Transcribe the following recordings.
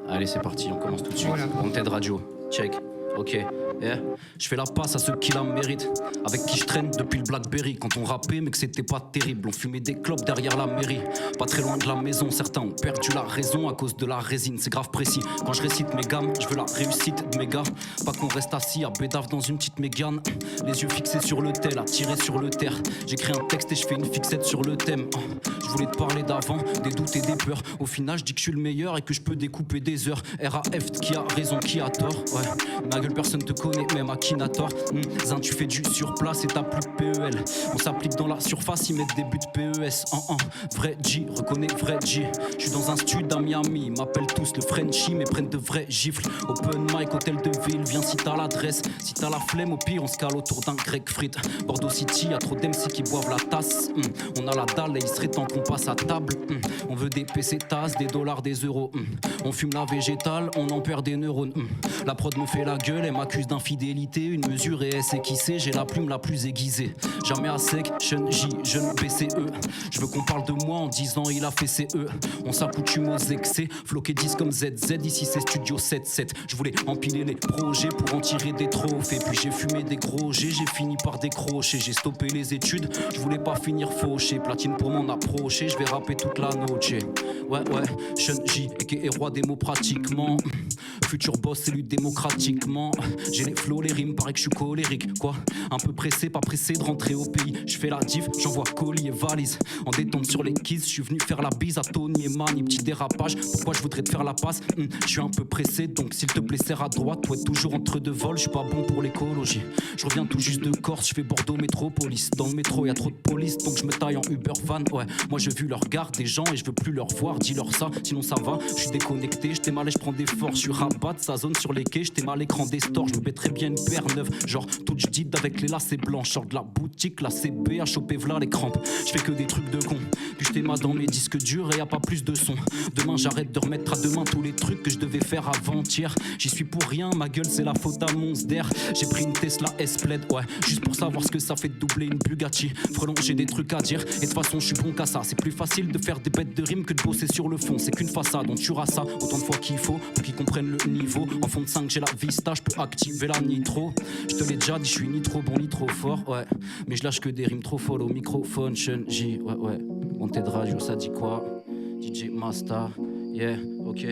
Allez, c'est parti, on commence tout de suite. Voilà. Wanted Radio, check, ok. Yeah. Je fais la passe à ceux qui la méritent. Avec qui je traîne depuis le Blackberry. Quand on rappait mais que c'était pas terrible. On fumait des clopes derrière la mairie. Pas très loin de la maison. Certains ont perdu la raison à cause de la résine. C'est grave précis. Quand je récite mes gammes, je veux la réussite de mes gars. Pas qu'on reste assis à bédave dans une petite mégane. Les yeux fixés sur le tel, à tirer sur le terre. J'écris un texte et je fais une fixette sur le thème. Je voulais te parler d'avant, des doutes et des peurs. Au final je dis que je suis le meilleur et que je peux découper des heures. RAF, qui a raison, qui a tort. Ouais, ma gueule personne te connaît, même Akinator. Zin, tu fais du surplace et t'as plus de PEL. On s'applique dans la surface, ils mettent des buts PES. Vrai G, reconnais vrai G. Je suis dans un stud à Miami, ils m'appellent tous le Frenchie, mais prennent de vrais gifles. Open mic, hôtel de ville, viens si t'as l'adresse. Si t'as la flemme, au pire on se cale autour d'un grec frite. Bordeaux City, y'a trop d'MC qui boivent la tasse. On a la dalle et il serait temps qu'on passe à table. On veut des PC tasses, des dollars, des euros. On fume la végétale, on en perd des neurones. La prod me fait la gueule, elle m'accuse d'infidélité. Une mesure et elle sait qui c'est, j'ai la plume la plus aiguisée. Jamais à sec, jeune J, jeune BCE. Je veux qu'on parle de moi en disant il a fait CE. On s'accoutume aux excès, floqué 10 comme ZZ. Ici c'est Studio 7-7. Je voulais empiler les projets pour en tirer des trophées. Puis j'ai fumé des gros G, j'ai fini par décrocher. J'ai stoppé les études, je voulais pas finir fauché. Platine pour m'en approcher, je vais rapper toute la noche. Ouais, jeune J, et roi des mots pratiquement. Futur boss élu démocratiquement. J'ai les flots, les rimes, paraît que je suis colérique. Quoi, un peu pressé, pas pressé de rentrer au pays. Je fais la diff, j'envoie colis et valise. En détente sur les keys, je suis venu faire la bise à Tony et Mani. Petit dérapage, pourquoi je voudrais te faire la passe? Je suis un peu pressé, donc s'il te plaît serre à droite. Ouais, toujours entre deux vols, je suis pas bon pour l'écologie. Je reviens tout juste de Corse, je fais Bordeaux métropolis. Dans le métro y'a trop de police, donc je me taille en Uber van. Ouais, moi j'ai vu leur regard des gens et je veux plus leur voir. Dis-leur ça, sinon ça va. Je suis déconnecté, je t'ai mal et je prends des forces. Je suis rabat, ça zone sur les quais, je t'ai mal l'écran des stores. Je me mettrais bien une paire neuve, genre toute j'dite avec les lacets blancs. Sors de la boutique, la CB à choper v'là les crampes. Je fais que des trucs de con, puis je t'ai dans mes disques durs et y'a pas plus de son. Demain j'arrête de remettre à demain tous les trucs que je devais faire avant-hier. J'y suis pour rien, ma gueule c'est la faute à Monster. J'ai pris une Tesla S-Plaid, ouais, juste pour savoir ce que ça fait de doubler une Bugatti. Frelon, j'ai des trucs à dire, et de toute façon je suis bon qu'à ça. C'est plus facile de faire des bêtes de rimes que de bosser sur le fond. C'est qu'une façade, on tuera ça autant de fois qu'il faut pour qu'ils comprennent le niveau. En fond de 5 j'ai la vista, je peux activer la nitro. Je te l'ai déjà dit, je suis ni trop bon ni trop fort, ouais. Mais je lâche que des rimes trop folles au microphone, Sean J, ouais. Wanted Radio, ça dit quoi? DJ Masta, yeah, ok.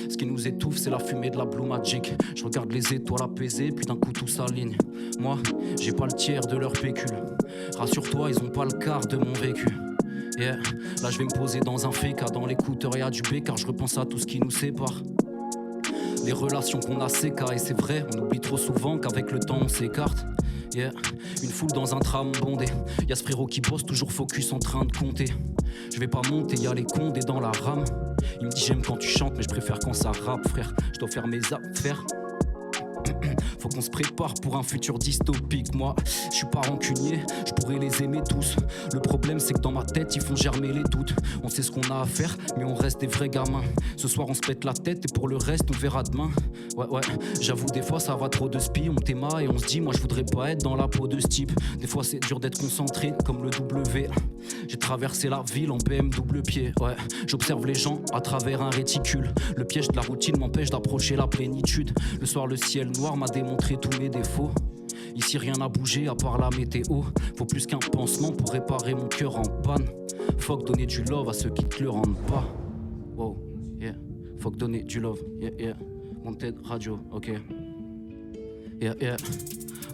Ce qui nous étouffe, c'est la fumée de la Blue Magic. Je regarde les étoiles apaisées, puis d'un coup tout s'aligne. Moi, j'ai pas le tiers de leur pécule. Rassure-toi, ils ont pas le quart de mon vécu. Yeah, là je vais me poser dans un féca, dans l'écouteur y'a du B, car je repense à tout ce qui nous sépare. Les relations qu'on a s'écartent, et c'est vrai, on oublie trop souvent qu'avec le temps on s'écarte. Yeah. Une foule dans un tram bondé. Y'a ce frérot qui bosse toujours focus en train de compter. Je vais pas monter, y'a les condés dans la rame. Il me dit j'aime quand tu chantes mais je préfère quand ça rappe frère. Je dois faire mes affaires. Faut qu'on se prépare pour un futur dystopique. Moi, je suis pas rancunier, je pourrais les aimer tous. Le problème c'est que dans ma tête ils font germer les doutes. On sait ce qu'on a à faire mais on reste des vrais gamins. Ce soir on se pète la tête et pour le reste on verra demain. Ouais, j'avoue des fois ça va trop de spi. On t'aima et on se dit moi je voudrais pas être dans la peau de ce type. Des fois c'est dur d'être concentré comme le W. J'ai traversé la ville en BM double pied. Ouais, j'observe les gens à travers un réticule. Le piège de la routine m'empêche d'approcher la plénitude. Le soir le ciel noir m'a démontré tous mes défauts. Ici rien n'a bougé à part la météo. Faut plus qu'un pansement pour réparer mon cœur en panne. Faut que donner du love à ceux qui te le rendent pas. Wow, yeah. Faut que donner du love, yeah. Wanted Radio, ok. Yeah.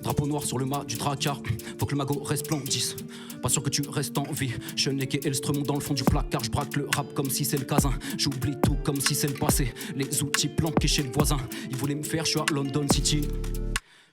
Drapeau noir sur le mât du dracard. Faut que le magot resplendisse. Pas sûr que tu restes en vie. Chenek et Elstremont dans le fond du placard. Je braque le rap comme si c'est le casin. J'oublie tout comme si c'est le passé. Les outils planqués chez le voisin. Ils voulaient me faire, je suis à London City.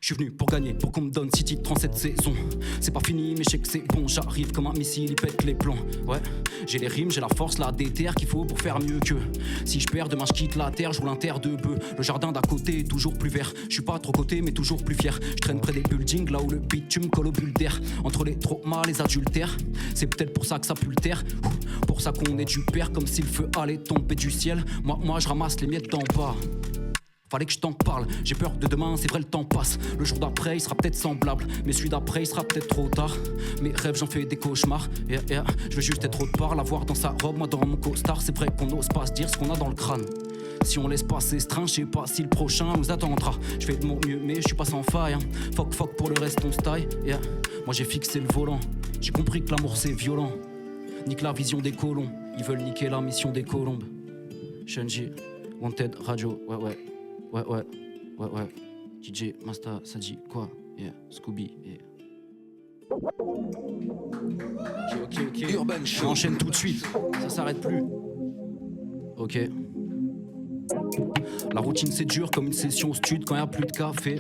Je suis venu pour gagner, pour qu'on me donne 6 titres en cette saison. C'est pas fini mais je sais que c'est bon. J'arrive comme un missile, il pète les plombs. Ouais, j'ai les rimes, j'ai la force, la déterre qu'il faut pour faire mieux qu'eux. Si je perds demain je quitte la terre, je roule un terre de bœuf. Le jardin d'à côté est toujours plus vert. Je suis pas trop coté mais toujours plus fier. Je traîne près des buildings là où le bitume colle aux bulles d'air. Entre les traumas, les adultères. C'est peut-être pour ça que ça pue le terre. Pour ça qu'on est du père comme si le feu allait tomber du ciel. Moi je ramasse les miettes d'en bas. Fallait que je t'en parle, j'ai peur de demain, c'est vrai le temps passe. Le jour d'après il sera peut-être semblable, mais celui d'après il sera peut-être trop tard. Mes rêves j'en fais des cauchemars, yeah. Je veux juste être autre part, la voir dans sa robe, moi dans mon costard. C'est vrai qu'on n'ose pas se dire ce qu'on a dans le crâne. Si on laisse passer ce train, je sais pas si le prochain nous attendra. Je fais de mon mieux mais je suis pas sans faille, hein. Fuck pour le reste on style, yeah. Moi j'ai fixé le volant. J'ai compris que l'amour c'est violent. Nique la vision des colons. Ils veulent niquer la mission des colombes. Shenji, Wanted, Radio, ouais. DJ, Masta, ça dit quoi? Yeah, Scooby, yeah. Ok. Urban Show. On enchaîne tout de suite, ça s'arrête plus. Ok. La routine c'est dur comme une session au stud quand y a plus de café.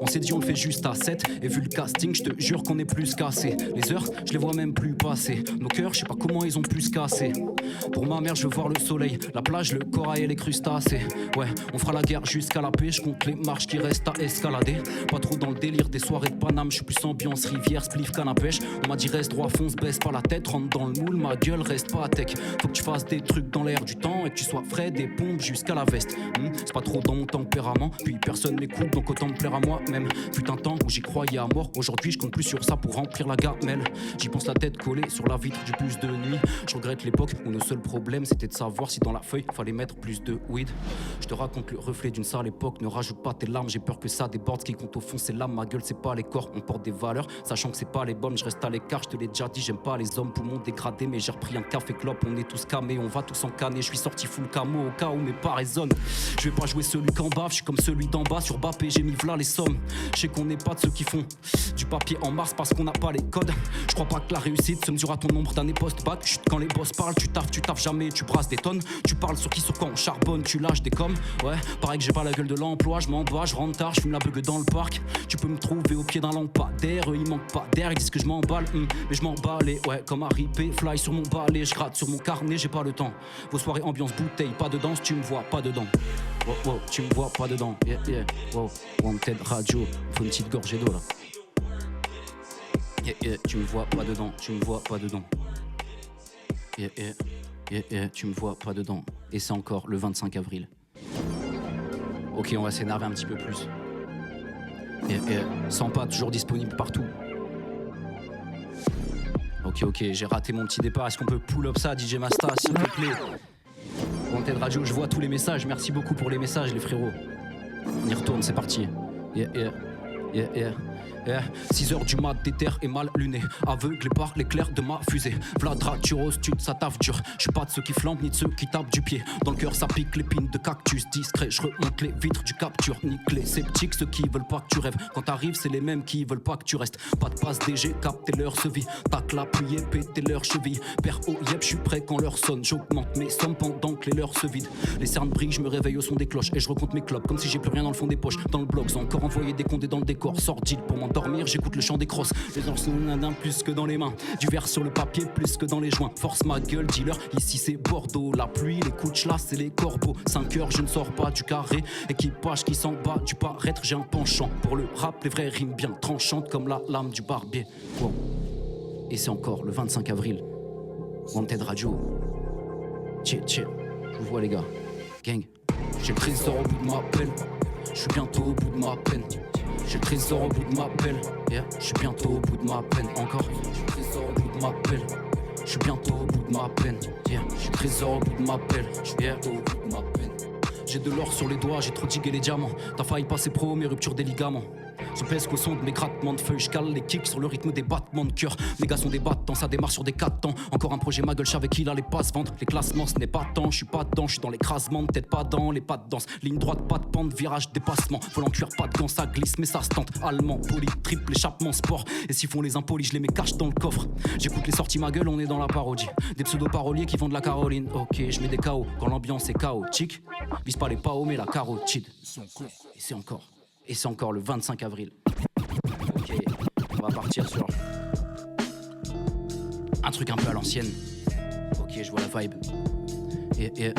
On s'est dit on le fait juste à 7. Et vu le casting je te jure qu'on est plus cassé. Les heures je les vois même plus passer. Nos cœurs je sais pas comment ils ont pu se casser. Pour ma mère je veux voir le soleil, la plage, le corail et les crustacés. Ouais on fera la guerre jusqu'à la paix. Je compte les marches qui restent à escalader. Pas trop dans le délire des soirées de Paname. Je suis plus ambiance rivière, spliff, canne à pêche. On m'a dit reste droit, fonce, baisse pas la tête. Rentre dans le moule, ma gueule reste pas à tech. Faut que tu fasses des trucs dans l'air du temps. Et que tu sois frais, des pompes jusqu'à la veste. C'est pas trop dans mon tempérament. Puis personne m'écoute donc autant me plaire à moi-même. Fut un temps où j'y croyais à mort. Aujourd'hui je compte plus sur ça pour remplir la gamelle. J'y pense la tête collée sur la vitre du bus de nuit. Je regrette l'époque où le seul problème c'était de savoir si dans la feuille fallait mettre plus de weed. Je te raconte le reflet d'une sale époque. Ne rajoute pas tes larmes, j'ai peur que ça déborde. Ce qui compte au fond c'est l'âme, ma gueule c'est pas les corps. On porte des valeurs, sachant que c'est pas les bonnes. Je reste à l'écart, je te l'ai déjà dit. J'aime pas les hommes, poumons dégradés. Mais j'ai repris un café clope, on est tous camés. On va tous en canner, je suis sorti full camo au cas où mes pas résonnent. Je vais pas jouer celui qu'en bave, je suis comme celui d'en bas. Sur Bappé j'ai mis v'là les sommes. Je sais qu'on n'est pas de ceux qui font du papier en mars parce qu'on n'a pas les codes. Je crois pas que la réussite se mesure à ton nombre d'années post-bac. Chut, quand les boss parlent, tu taffes jamais, tu brasses des tonnes. Tu parles sur qui, sur quand on charbonne, tu lâches des coms. Ouais, pareil que j'ai pas la gueule de l'emploi, je m'en bats, je rentre tard, je fume la bugue dans le parc. Tu peux me trouver au pied d'un lampadaire, il manque pas d'air, ils disent que je m'emballe, mais je m'emballe. Ouais, comme Harry P, fly sur mon balai, je gratte sur mon carnet, j'ai pas le temps. Vos soirées ambiance bouteille, pas de danse, tu me vois pas dedans. Wow, tu me vois pas dedans, yeah, wow, Wanted Radio, faut une petite gorgée d'eau là. Yeah, tu me vois pas dedans, tu me vois pas dedans. Yeah, tu me vois pas dedans. Et c'est encore le 25 avril. Ok, on va s'énerver un petit peu plus. Sans pas, toujours disponible partout. Ok, j'ai raté mon petit départ. Est-ce qu'on peut pull up ça, DJ Masta, s'il te plaît? Wanted Radio, je vois tous les messages. Merci beaucoup pour les messages, les frérots. On y retourne, c'est parti. Yeah. 6h du mat, déter et mal luné. Aveuglé par l'éclair de ma fusée. Vladra, Turos, ça taffe dur. Je suis pas de ceux qui flambent ni de ceux qui tapent du pied. Dans le cœur ça pique l'épine de cactus. Discret, je remonte les vitres du capture. Nique les sceptiques, ceux qui veulent pas que tu rêves. Quand t'arrives c'est les mêmes qui veulent pas que tu restes. Pas de passe DG, captez leur cheville. Tac l'appuyé, pétez leur cheville. Père oh yep, je suis prêt quand l'heure sonne. J'augmente mes sommes pendant que les leurs se vident. Les cernes brillent, je me réveille au son des cloches. Et je recompte mes clopes comme si j'ai plus rien dans le fond des poches. Dans le blog, encore envoyé des condés dans le décor. Sordide pour m'endormir, j'écoute le chant des crosses. Les anges sont nadins plus que dans les mains. Du verre sur le papier plus que dans les joints. Force ma gueule, dealer, ici c'est Bordeaux. La pluie, les couches là, c'est les corbeaux. 5 heures, je ne sors pas du carré. Équipage qui s'en bat du paraître, j'ai un penchant. Pour le rap, les vraies rimes bien tranchantes comme la lame du barbier. Wow. Et c'est encore le 25 avril. Wanted Radio. Tchè, je vous vois les gars. Gang. J'ai le trésor au bout de ma pelle. Je suis bientôt au bout de ma peine. J'ai le trésor au bout de ma pelle. Yeah, je suis bientôt au bout de ma peine. Encore. J'ai le trésor au bout de ma pelle. Je suis bientôt au bout de ma peine. Yeah, j'ai le trésor au bout de ma pelle. Je suis bientôt au bout de ma peine. J'ai de l'or sur les doigts, j'ai trop digué les diamants. T'as failli passer pro, mes ruptures des ligaments. Je pèse qu'au son de mes grattements de feuilles. Je cale les kicks sur le rythme des battements de cœur. Mes gars sont des battants, ça démarre sur des 4 temps. Encore un projet ma gueule, j'avais qu'il allait pas se vendre. Les classements ce n'est pas tant, je suis pas dedans. Je suis dans l'écrasement, peut-être pas dans les pas de danse. Ligne droite, pas de pente, virage, dépassement. Volant cuir, pas de gants, ça glisse mais ça se tente. Allemand, poli, triple, échappement, sport. Et s'ils font les impolis, je les mets cash dans le coffre. J'écoute les sorties ma gueule, on est dans la parodie. Des pseudo-paroliers qui vendent de la Caroline. Ok, je mets des KO quand l'ambiance est chaotique. Vise pas les PAO mais la carotide. Et c'est encore le 25 avril. Ok, on va partir sur un truc un peu à l'ancienne. Ok, je vois la vibe. Et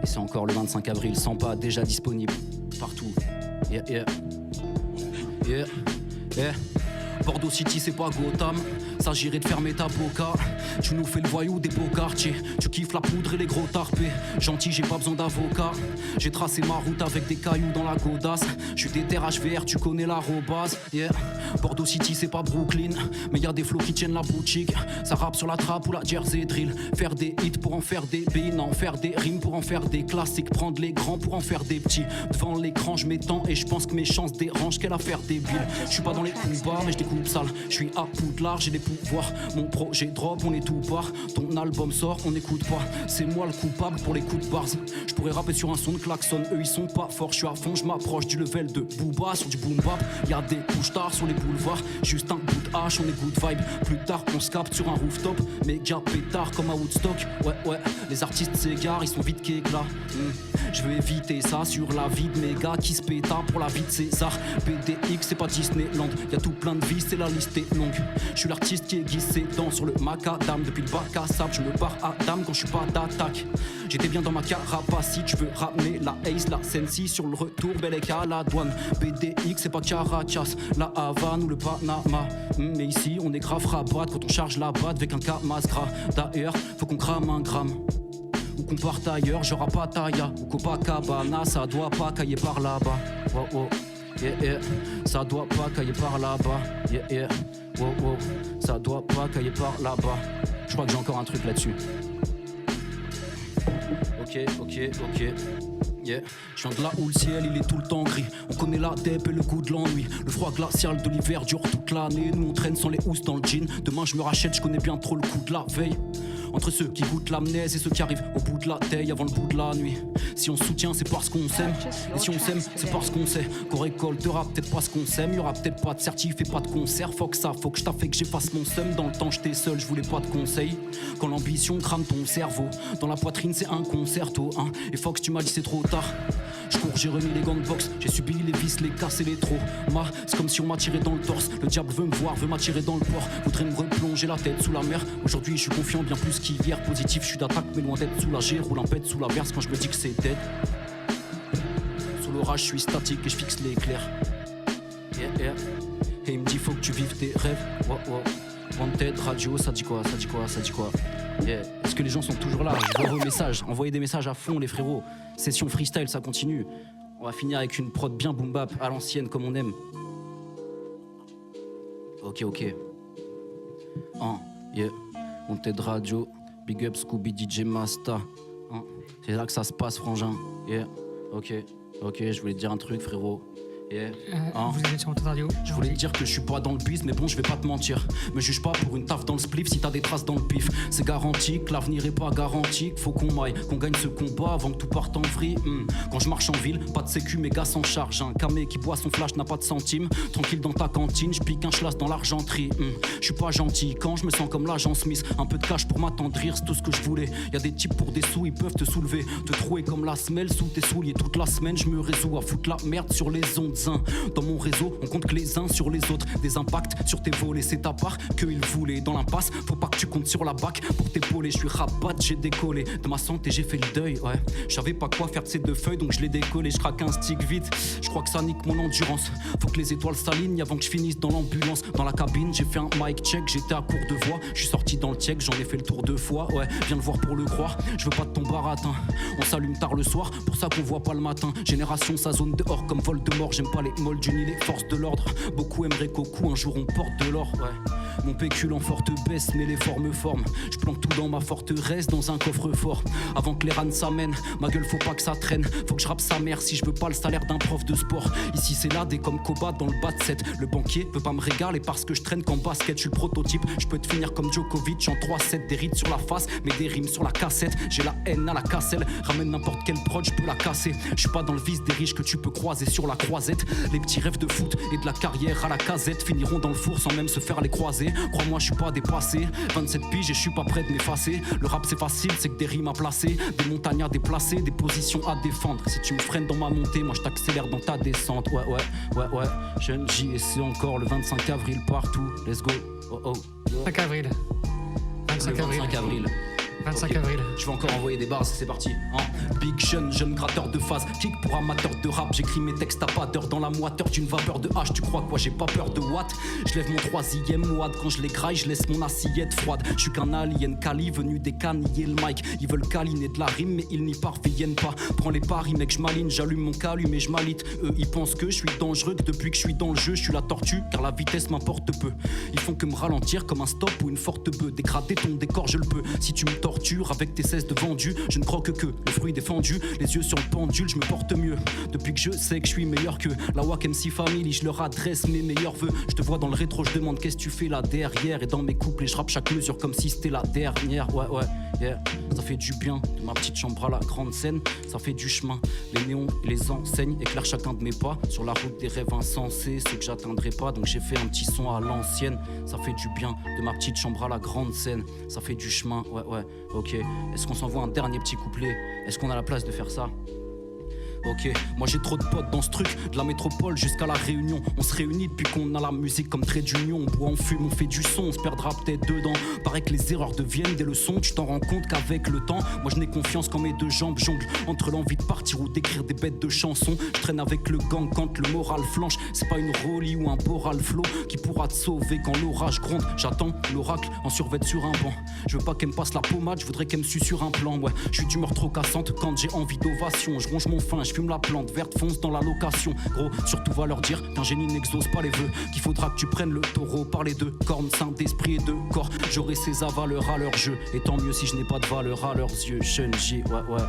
c'est encore le 25 avril, sans pas déjà disponible partout. Bordeaux City c'est pas Gotham. s'agirait de fermer ta boca. Tu nous fais le voyou des beaux quartiers. Tu kiffes la poudre et les gros tarpés. Gentil, j'ai pas besoin d'avocat. J'ai tracé ma route avec des cailloux dans la godasse. Je suis déter HVR, tu connais la robase. Yeah. Bordeaux City, c'est pas Brooklyn. Mais y a des flots qui tiennent la boutique. Ça rappe sur la trappe ou la Jersey Drill. Faire des hits pour en faire des billes. Non, faire des rimes pour en faire des classiques. Prendre les grands pour en faire des petits. Devant l'écran, je m'étends et je pense que mes chances dérangent. Quelle affaire débile. Je suis pas dans les coups bas, mais je découpe sale. Je suis à Poudlard, j'ai des pouvoirs. Mon projet drop, on est tout part. Ton album sort, on n'écoute pas. C'est moi le coupable pour les coups de bars. Je pourrais rapper sur un son de klaxon. Eux ils sont pas forts, je suis à fond, je m'approche du level de Booba sur du boom bap. Y'a des couches tard sur les boulevards. Juste un coup de hache, on est good vibe. Plus tard, on se capte sur un rooftop. Méga pétard comme à Woodstock. Ouais, les artistes s'égarent, ils sont vite qu'éclats. Je veux éviter ça sur la vie de mes gars qui se pétard pour la vie de César. PDX, c'est pas Disneyland. Y'a tout plein de vies, c'est la liste est longue. Je suis l'artiste qui aiguise ses dents sur le macadam. Depuis le bac à sable, je me barre à dame quand je suis pas d'attaque. J'étais bien dans ma carapace, si tu veux ramener la Ace, la Sensi sur le retour, bel et à la douane. BDX, c'est pas Caracas, la Havane ou le Panama. Mais ici, on est grave rabat quand on charge la batte avec un Kamaz gras. D'ailleurs, faut qu'on crame un gramme. Ou qu'on parte ailleurs, genre à Pattaya ou Copacabana, ça doit pas cailler par là-bas. Oh, yeah, ça doit pas cailler par là-bas. Yeah, oh, ça doit pas cailler par là-bas. Je crois que j'ai encore un truc là-dessus. Ok. Yeah. Je viens de là où le ciel il est tout le temps gris. On connaît la dep et le goût de l'ennui. Le froid glacial de l'hiver dure toute l'année. Nous on traîne sans les housses dans le jean. Demain je me rachète, je connais bien trop le coup de la veille. Entre ceux qui goûtent l'amnèse et ceux qui arrivent au bout de la taille avant le bout de la nuit. Si on soutient c'est parce qu'on s'aime. Et si on s'aime c'est parce qu'on sait qu'on récoltera peut-être pas ce qu'on sème. Y'aura peut-être pas de certif et pas de concert. Faut que je t'affe et que j'efface mon seum. Dans le temps j'étais seul, je voulais pas de conseils. Quand l'ambition crame ton cerveau, dans la poitrine c'est un concerto hein. Et Fox tu m'as dit c'est trop tard. Je cours, j'ai remis les gants de boxe, j'ai subi les vis, les casses et les traumas. C'est comme si on m'a tiré dans le torse. Le diable veut me voir, veut m'attirer dans le port. Voudrait me replonger la tête sous la mer. Aujourd'hui je suis confiant bien plus qu'hier. Positif, je suis d'attaque mais loin d'être soulagé. Roule en pète sous la verse quand je me dis que c'est dead. Sous l'orage je suis statique et je fixe l'éclair. Yeah. Et il me dit faut que tu vives tes rêves. Wow. Wanted, radio, ça dit quoi. Yeah. Est-ce que les gens sont toujours là? Je vois vos messages, envoyez des messages à fond les frérots. Session freestyle, ça continue. On va finir avec une prod bien boom bap, à l'ancienne comme on aime. Ok. Yeah. Wanted radio, big up Scooby DJ Masta. C'est là que ça se passe frangin. Yeah. Ok, je voulais te dire un truc frérot. Yeah. Vous êtes sur Wanted Radio. Je voulais te dire que je suis pas dans le biz, mais bon, je vais pas te mentir. Me juge pas pour une taf dans le spliff si t'as des traces dans le pif. C'est garanti que l'avenir est pas garanti. Faut qu'on maille, qu'on gagne ce combat avant que tout parte en vrille. Quand je marche en ville, pas de sécu, mes gars s'en charge. Un camé qui boit son flash n'a pas de centime. Tranquille dans ta cantine, je pique un schlass dans l'argenterie. Je suis pas gentil quand je me sens comme l'agent Smith. Un peu de cash pour m'attendrir, c'est tout ce que je voulais. Y'a des types pour des sous, ils peuvent te soulever. Te trouer comme la semelle sous tes souliers. Toute la semaine, je me résous à foutre la merde sur les ondes. Dans mon réseau, on compte que les uns sur les autres. Des impacts sur tes volets, c'est ta part qu'ils voulaient. Dans l'impasse, faut pas que tu comptes sur la bac pour t'épauler. Je suis rabat, j'ai décollé. De ma santé, j'ai fait le deuil, ouais. Je savais pas quoi faire de ces deux feuilles, donc je l'ai décollé. Je craque un stick vite, je crois que ça nique mon endurance. Faut que les étoiles s'alignent avant que je finisse dans l'ambulance. Dans la cabine, j'ai fait un mic check, j'étais à court de voix. Je suis sorti dans le check, j'en ai fait le tour 2 fois, ouais. Viens le voir pour le croire, je veux pas de ton baratin. On s'allume tard le soir, pour ça qu'on voit pas le matin. Génération, sa zone dehors comme Voldemort. J'aime pas les molles du ni les forces de l'ordre. Beaucoup aimeraient qu'au cou un jour on porte de l'or, ouais. Mon pécule en forte baisse, mais l'effort me forme. Je planque tout dans ma forteresse, dans un coffre-fort. Avant que les rannes s'amènent, ma gueule faut pas que ça traîne. Faut que je rappe sa mère si je veux pas le salaire d'un prof de sport. Ici c'est là des comme Koba dans le bas de 7. Le banquier peut pas me régaler parce que je traîne qu'en basket. Je suis le prototype, je peux te finir comme Djokovic en 3-7. Des rides sur la face, mais des rimes sur la cassette. J'ai la haine à la casselle, ramène n'importe quelle prod, je peux la casser. Je suis pas dans le vice des riches que tu peux croiser sur la croisette. Les petits rêves de foot et de la carrière à la casette finiront dans le four sans même se faire les croiser. Crois-moi, je suis pas dépassé. 27 piges et je suis pas prêt de m'effacer. Le rap c'est facile, c'est que des rimes à placer, des montagnes à déplacer, des positions à défendre. Si tu me freines dans ma montée, moi je t'accélère dans ta descente. Ouais. Jeune J et c'est encore le 25 avril partout. Let's go. 25 avril. 25 avril. 25 avril. 25 avril. Je vais encore envoyer des bases, c'est parti. Big jeune gratteur de phase. Kick pour amateur de rap, j'écris mes textes à pas d'heure. Dans la moiteur d'une vapeur de hache, tu crois quoi, j'ai pas peur de watt. Je lève mon 3e watt, quand je les graille, je laisse mon assiette froide. Je suis qu'un alien Cali, venu des caniller le mic. Ils veulent câliner de la rime, mais ils n'y parviennent pas. Prends les paris, mec, je m'aligne, j'allume mon calume et je m'alite. Eux, ils pensent que je suis dangereux, que depuis que je suis dans le jeu, je suis la tortue, car la vitesse m'importe peu. Ils font que me ralentir comme un stop ou une forte bœuf. Dégrader ton décor, je le peux. Si tu me tortures avec tes cesses de vendu, je ne croque que le fruit défendu. Les yeux sur le pendule, je me porte mieux. Depuis que je sais que je suis meilleur que la Wack MC Family, je leur adresse mes meilleurs vœux. Je te vois dans le rétro, je demande qu'est-ce que tu fais là derrière. Et dans mes couplets, je rappe chaque mesure comme si c'était la dernière. Ouais, yeah. Ça fait du bien de ma petite chambre à la grande scène. Ça fait du chemin. Les néons et les enseignes éclairent chacun de mes pas. Sur la route des rêves insensés, ceux que j'atteindrai pas. Donc j'ai fait un petit son à l'ancienne. Ça fait du bien de ma petite chambre à la grande scène. Ça fait du chemin, ouais, ok. Est-ce qu'on s'envoie un dernier petit couplet? Est-ce qu'on a la place de faire ça? Ok, moi j'ai trop de potes dans ce truc, de la métropole jusqu'à la Réunion. On se réunit depuis qu'on a la musique comme trait d'union. On boit, on fume, on fait du son, on se perdra peut-être dedans. Paraît que les erreurs deviennent des leçons, tu t'en rends compte qu'avec le temps, moi je n'ai confiance quand mes deux jambes jonglent entre l'envie de partir ou d'écrire des bêtes de chansons. Je traîne avec le gang quand le moral flanche. C'est pas une rollie ou un boral flow qui pourra te sauver quand l'orage gronde. J'attends l'oracle en survêt sur un banc. Je veux pas qu'elle me passe la pommade, je voudrais qu'elle me susurre un plan. Ouais, je suis d'humeur trop cassante quand j'ai envie d'ovation. Je ronge mon frein, je fume la plante verte, fonce dans la location. Gros, surtout va leur dire qu'un génie n'exauce pas les vœux, qu'il faudra que tu prennes le taureau par les deux cornes, saint d'esprit et de corps. J'aurai ces avaleurs à leur jeu, et tant mieux si je n'ai pas de valeur à leurs yeux. Shunji, ouais.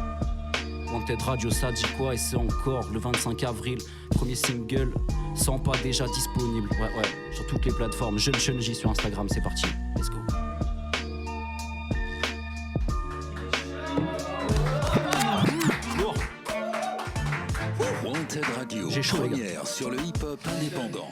Wanted Radio, ça dit quoi? Et c'est encore le 25 avril. Premier single, sans pas déjà disponible. Ouais, sur toutes les plateformes. Jeune Shunji sur Instagram, c'est parti. Let's go. Wanted Radio, J'ai chaud, les gars. première sur le hip-hop indépendant.